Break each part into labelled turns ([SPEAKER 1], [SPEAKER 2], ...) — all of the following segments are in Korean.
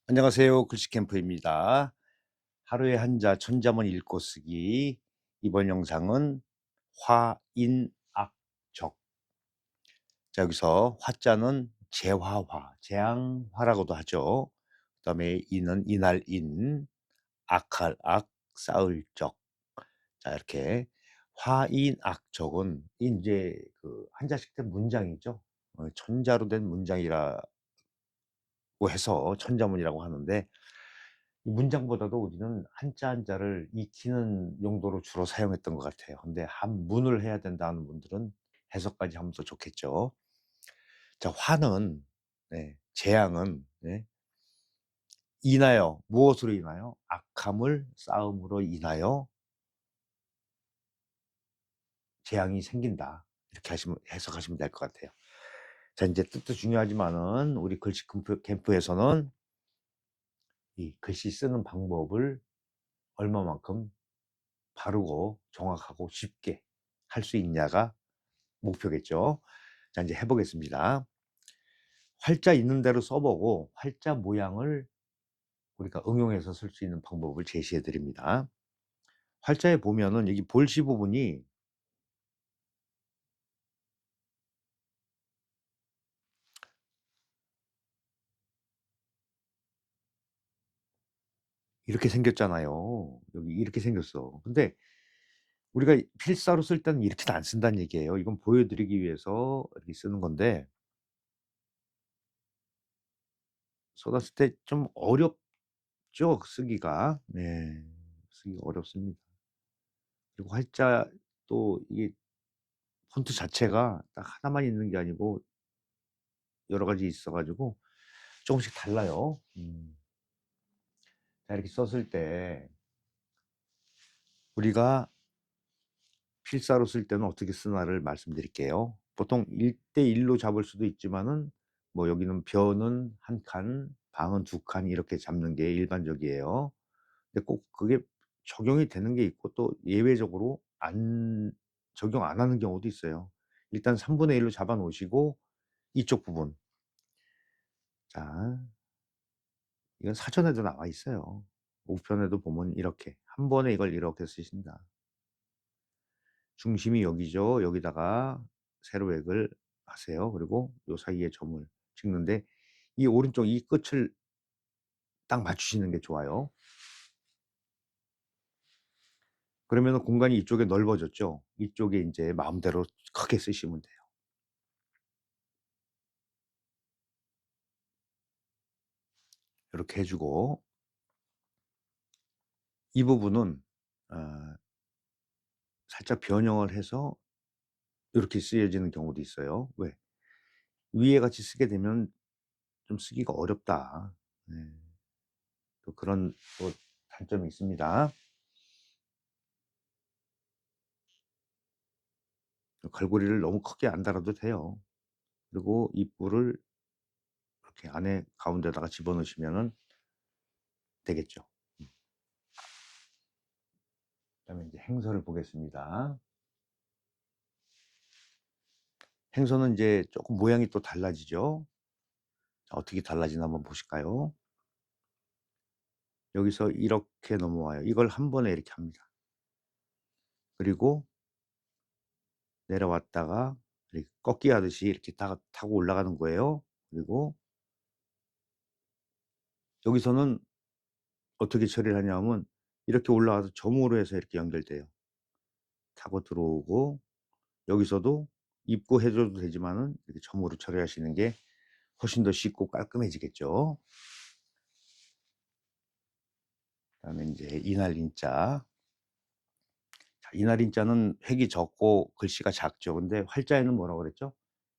[SPEAKER 1] 안녕하세요. 글씨캠프입니다. 하루에 한자 천자문 읽고 쓰기. 이번 영상은 화인악적. 자, 여기서 화자는 재화화, 재앙화라고도 하죠. 그다음에 인은 이날인, 악할 악, 쌓을 적. 자, 이렇게 화인악적은 이제 그 한자식 된 문장이죠. 천자로 된 문장이라고 해서 천자문이라고 하는데, 이 문장보다도 우리는 한자 한자를 익히는 용도로 주로 사용했던 것 같아요. 근데 한문을 해야 된다는 분들은 해석까지 하면 더 좋겠죠. 자, 화는, 재앙은, 인하여, 무엇으로 인하여? 악함을 쌓음으로 인하여 재앙이 생긴다. 이렇게 해석하시면 될 것 같아요. 자, 이제 뜻도 중요하지만은 우리 글씨 캠프에서는 이 글씨 쓰는 방법을 얼마만큼 바르고 정확하고 쉽게 할 수 있냐가 목표겠죠. 자, 이제 해보겠습니다. 활자 있는 대로 써보고 활자 모양을 우리가 응용해서 쓸 수 있는 방법을 제시해 드립니다. 활자에 보면은 여기 볼시 부분이 이렇게 생겼잖아요. 여기 이렇게 생겼어. 근데 우리가 필사로 쓸 때는 이렇게는 안 쓴다는 얘기예요. 이건 보여드리기 위해서 이렇게 쓰는 건데, 써놨을 때 좀 어렵죠, 쓰기가. 네, 쓰기가 어렵습니다. 그리고 활자 또 이게 폰트 자체가 딱 하나만 있는 게 아니고 여러 가지 있어 가지고 조금씩 달라요. 자, 이렇게 썼을 때 우리가 필사로 쓸 때는 어떻게 쓰나를 말씀드릴게요. 보통 1대1로 잡을 수도 있지만은 뭐 여기는 벼는 한 칸, 방은 두 칸 이렇게 잡는 게 일반적이에요. 근데 꼭 그게 적용이 되는 게 있고 또 예외적으로 안 적용 안 하는 경우도 있어요. 일단 3분의 1로 잡아 놓으시고 이쪽 부분, 자, 이건 사전에도 나와 있어요. 우편에도 보면 이렇게 한 번에 이걸 이렇게 쓰신다. 중심이 여기죠. 여기다가 세로획을 하세요. 그리고 요 사이에 점을 찍는데 이 오른쪽 이 끝을 딱 맞추시는 게 좋아요. 그러면 공간이 이쪽에 넓어졌죠. 이쪽에 이제 마음대로 크게 쓰시면 돼요. 이렇게 해주고 이 부분은 어, 살짝 변형을 해서 이렇게 쓰여지는 경우도 있어요. 왜? 위에 같이 쓰게 되면 좀 쓰기가 어렵다. 네. 또 그런 또 단점이 있습니다. 갈고리를 너무 크게 안 달아도 돼요. 그리고 입구를 이렇게 안에 가운데다가 집어넣으시면은 되겠죠. 그다음에 이제 행서를 보겠습니다. 행서는 이제 조금 모양이 또 달라지죠. 자, 어떻게 달라지나 한번 보실까요? 여기서 이렇게 넘어와요. 이걸 한 번에 이렇게 합니다. 그리고 내려왔다가 이렇게 꺾기 하듯이 이렇게 타고 올라가는 거예요. 그리고 여기서는 어떻게 처리를 하냐면 이렇게 올라와서 점으로 해서 이렇게 연결돼요. 타고 들어오고 여기서도 입구 해줘도 되지만은 이렇게 점으로 처리하시는 게 훨씬 더 쉽고 깔끔해지겠죠. 그다음에 이제 이날인자. 자, 이날인자는 획이 적고 글씨가 작죠. 근데 활자에는 뭐라고 그랬죠?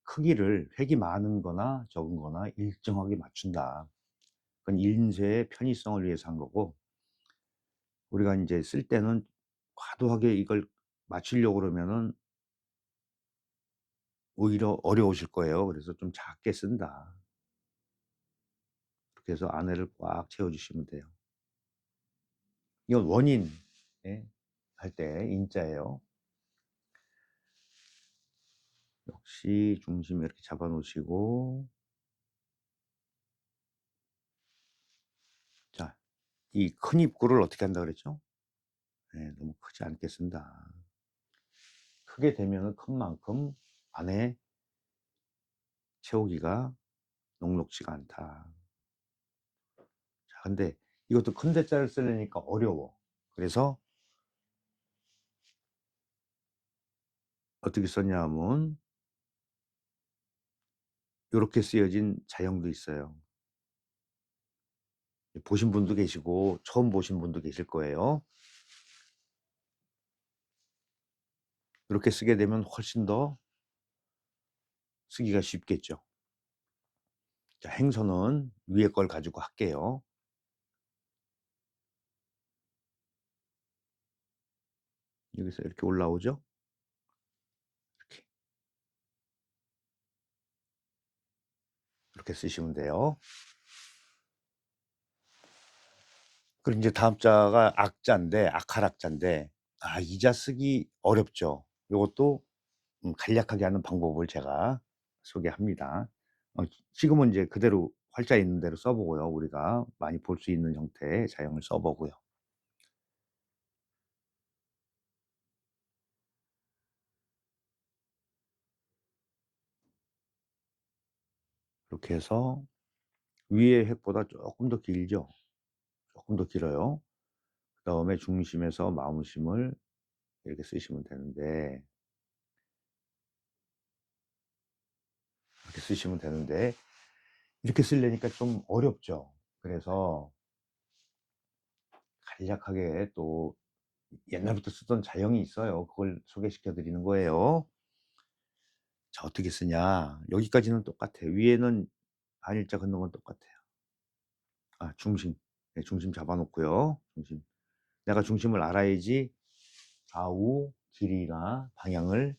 [SPEAKER 1] 크기를 획이 많은 거나 적은 거나 일정하게 맞춘다. 그건 인쇄의 편의성을 위해서 한 거고 우리가 이제 쓸 때는 과도하게 이걸 맞추려고 그러면은 오히려 어려우실 거예요. 그래서 좀 작게 쓴다. 그렇게 해서 안에를 꽉 채워 주시면 돼요. 이건 원인, 할 때 인자예요. 역시 중심 이렇게 잡아 놓으시고 이 큰 입구를 어떻게 한다 그랬죠? 네, 너무 크지 않게 쓴다. 크게 되면은 큰 만큼 안에 채우기가 녹록지가 않다. 자, 근데 이것도 큰 대자를 쓰려니까 어려워. 그래서 어떻게 썼냐 하면 요렇게 쓰여진 자형도 있어요. 보신 분도 계시고 처음 보신 분도 계실 거예요. 이렇게 쓰게 되면 훨씬 더 쓰기가 쉽겠죠. 자, 행선은 위에 걸 가지고 할게요. 여기서 이렇게 올라오죠. 이렇게, 이렇게 쓰시면 돼요. 그리고 이제 다음 자가 악자인데, 악할악자인데, 이 자 쓰기 어렵죠. 이것도 간략하게 하는 방법을 제가 소개합니다. 지금은 이제 그대로 활자 있는 대로 써보고요. 우리가 많이 볼 수 있는 형태의 자형을 써보고요. 이렇게 해서 위의 획보다 조금 더 길죠. 조금 더 길어요. 그 다음에 중심에서 마음심을 이렇게 쓰시면 되는데, 이렇게 쓰시면 되는데, 이렇게 쓰려니까 좀 어렵죠. 그래서 간략하게 또 옛날부터 쓰던 자형이 있어요. 그걸 소개시켜 드리는 거예요. 자, 어떻게 쓰냐. 여기까지는 똑같아요. 위에는 한일자 긋는 건 똑같아요. 중심. 네, 중심 잡아놓고요. 중심. 내가 중심을 알아야지 좌우 길이나 방향을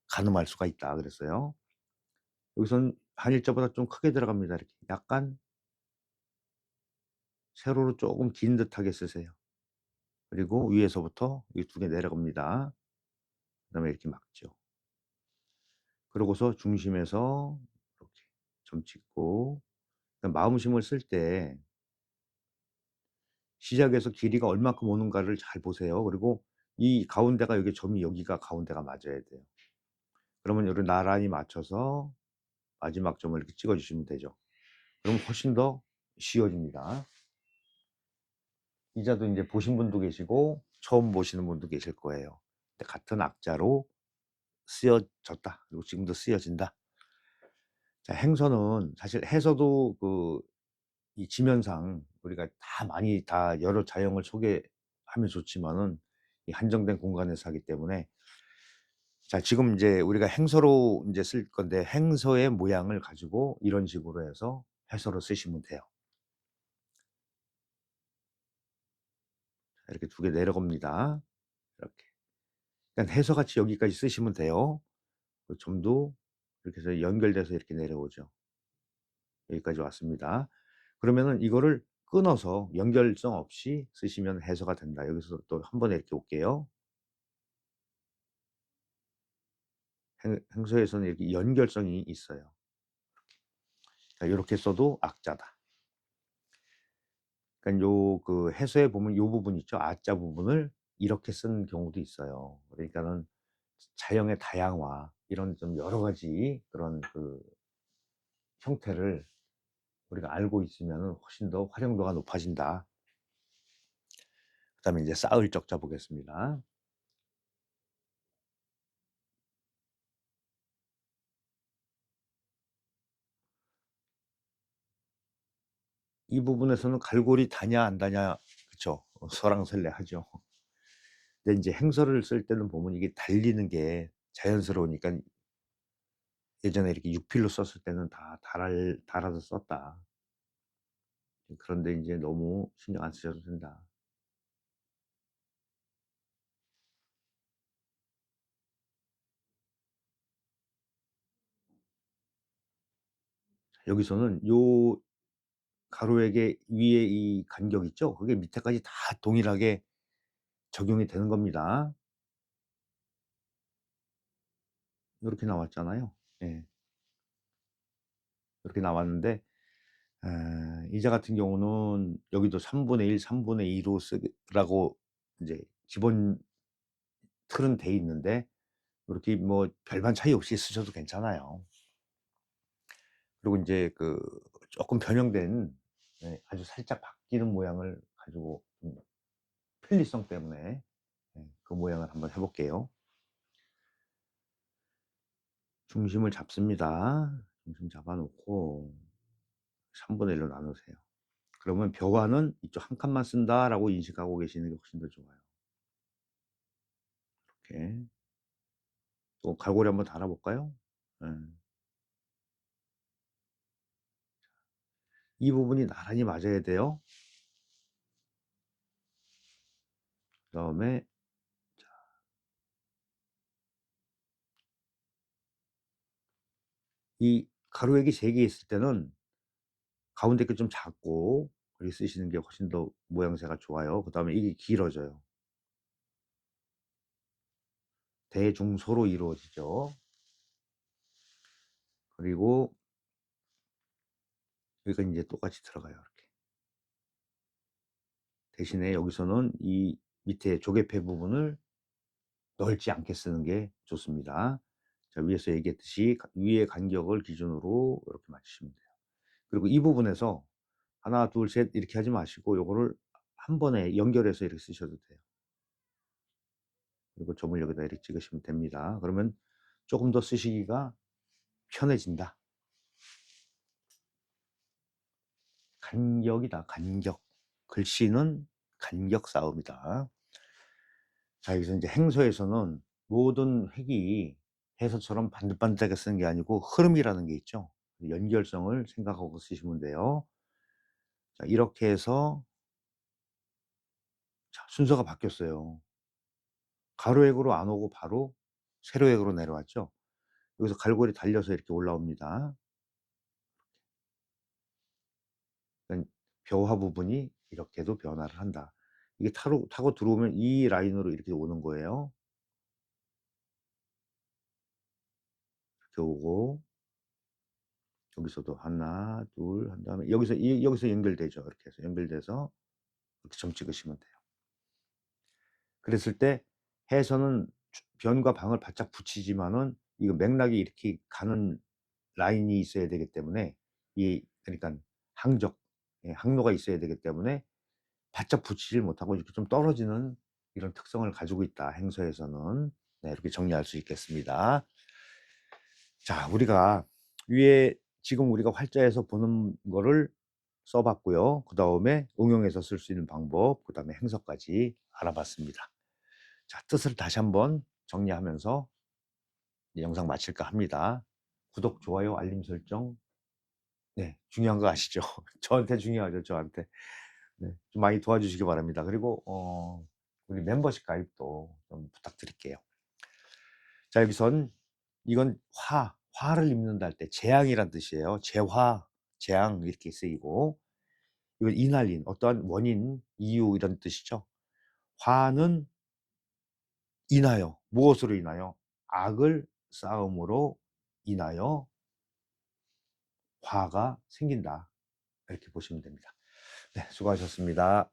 [SPEAKER 1] 가늠할 수가 있다 그랬어요. 여기서는 한일자보다 좀 크게 들어갑니다. 이렇게 약간 세로로 조금 긴 듯하게 쓰세요. 그리고 위에서부터 이 두 개 내려갑니다. 그 다음에 이렇게 막죠. 그러고서 중심에서 이렇게 점 찍고, 마음심을 쓸 때 시작에서 길이가 얼마큼 오는가를 잘 보세요. 그리고 이 가운데가 여기 점이 여기가 가운데가 맞아야 돼요. 그러면 요를 나란히 맞춰서 마지막 점을 이렇게 찍어 주시면 되죠. 그럼 훨씬 더 쉬워집니다. 이 자도 이제 보신 분도 계시고 처음 보시는 분도 계실 거예요. 근데 같은 악자로 쓰여졌다. 그리고 지금도 쓰여진다. 자, 행서는 사실 해서도 이 지면상 우리가 다 많이 다 여러 자형을 소개하면 좋지만은 이 한정된 공간에서 하기 때문에, 자, 지금 이제 우리가 행서로 이제 쓸 건데 행서의 모양을 가지고 이런 식으로 해서 해서로 쓰시면 돼요. 이렇게 두 개 내려갑니다. 이렇게. 그러니까 해서같이 여기까지 쓰시면 돼요. 그 점도 이렇게 해서 연결돼서 이렇게 내려오죠. 여기까지 왔습니다. 그러면은 이거를 끊어서 연결성 없이 쓰시면 해서가 된다. 여기서 또 한 번에 이렇게 올게요. 행서에서는 이렇게 연결성이 있어요. 자, 이렇게 써도 악자다. 그러니까 해서에 보면 요 부분 있죠. 아자 부분을 이렇게 쓴 경우도 있어요. 그러니까는 자형의 다양화, 이런 좀 여러 가지 그런 형태를 우리가 알고 있으면 훨씬 더 활용도가 높아진다. 그 다음에 이제 쌓을 적자 보겠습니다. 이 부분에서는 갈고리 다냐 안 다냐, 그쵸? 설왕설래 하죠. 근데 이제 행서를 쓸 때는 보면 이게 달리는 게 자연스러우니까 예전에 이렇게 육필로 썼을 때는 다 달아서 썼다. 그런데 이제 너무 신경 안 쓰셔도 된다. 여기서는 요 가로에게 위에 이 간격 있죠? 그게 밑에까지 다 동일하게 적용이 되는 겁니다. 이렇게 나왔잖아요. 예. 이렇게 나왔는데, 이자 같은 경우는 여기도 3분의 1, 3분의 2로 쓰라고 이제 기본 틀은 돼 있는데 이렇게 뭐 별반 차이 없이 쓰셔도 괜찮아요. 그리고 인제 그 쪼끔 변형된, 네, 아주 살짝 바뀌는 모양을 가지고 좀 편리성 때문에, 그 모양을 한번 해 볼게요. 중심을 잡습니다. 중심 잡아 놓고 3분의 1로 나누세요. 그러면 벼와는 이쪽 한 칸만 쓴다라고 인식하고 계시는 게 훨씬 더 좋아요. 이렇게. 또 갈고리 한번 달아 볼까요? 예. 이 부분이 나란히 맞아야 돼요. 그다음에 이 가로액이 3개 있을 때는 가운데 게 좀 작고 그렇게 쓰시는 게 훨씬 더 모양새가 좋아요. 그다음에 이게 길어져요. 대중소로 이루어지죠. 그리고 여기가 인제 똑같이 들어가요, 이렇게. 대신에 여기서는 이 밑에 조개패 부분을 넓지 않게 쓰는 게 좋습니다. 자, 위에서 얘기했듯이 위의 간격을 기준으로 이렇게 맞추시면 돼요. 그리고 이 부분에서 하나 둘 셋 이렇게 하지 마시고 요거를 한 번에 연결해서 이렇게 쓰셔도 돼요. 그리고 점을 여기다 이렇게 찍으시면 됩니다. 그러면 쪼금 더 쓰시기가 편해진다. 간격이다, 간격. 글씨는 간격 싸움이다. 자, 여기서 인제 행서에서는 모든 획이 해서처럼 반듯반듯하게 쓰는 게 아니고 흐름이라는 게 있죠. 연결성을 생각하고 쓰시면 돼요. 자, 이렇게 해서 자, 순서가 바뀌었어요. 가로획으로 안 오고 바로 세로획으로 내려왔죠. 여기서 갈고리 달려서 이렇게 올라옵니다. 그러니깐 벼와 부분이 이렇게도 변화를 한다. 이게 타고 들어오면 이 라인으로 이렇게 오는 거예요. 이렇게 오고 여기서도 하나 둘 한 다음에 여기서 연결되죠. 이렇게 해서 연결돼서 이렇게 점 찍으시면 돼요. 그랬을 때 해에서는 변과 방을 바짝 붙이지만은 이거 맥락이 이렇게 가는 라인이 있어야 되기 때문에 그러니깐 항적, 항로가 있어야 되기 때문에 바짝 붙이질 못하고 이렇게 좀 떨어지는 이런 특성을 가지고 있다, 행서에서는. 네, 이렇게 정리할 수 있겠습니다. 자, 우리가 위에 지금 우리가 활자에서 보는 거를 써 봤고요. 그다음에 응용해서 쓸 수 있는 방법, 그다음에 행서까지 알아봤습니다. 자, 뜻을 다시 한번 정리하면서 이 영상 마칠까 합니다. 구독, 좋아요, 알림 설정, 네, 중요한 거 아시죠? 저한테 중요하죠, 저한테. 네, 좀 많이 도와주시기 바랍니다. 그리고 우리 멤버십 가입도 좀 부탁드릴게요. 자, 여기선 이건 화를 입는다 할 때 재앙이란 뜻이에요. 재화, 재앙 이렇게 쓰이고, 이건 이날린 어떠한 원인, 이유 이런 뜻이죠. 화는 인하여 무엇으로 인하여? 악을 쌓음으로 인하여 화가 생긴다. 이렇게 보시면 됩니다. 네, 수고하셨습니다.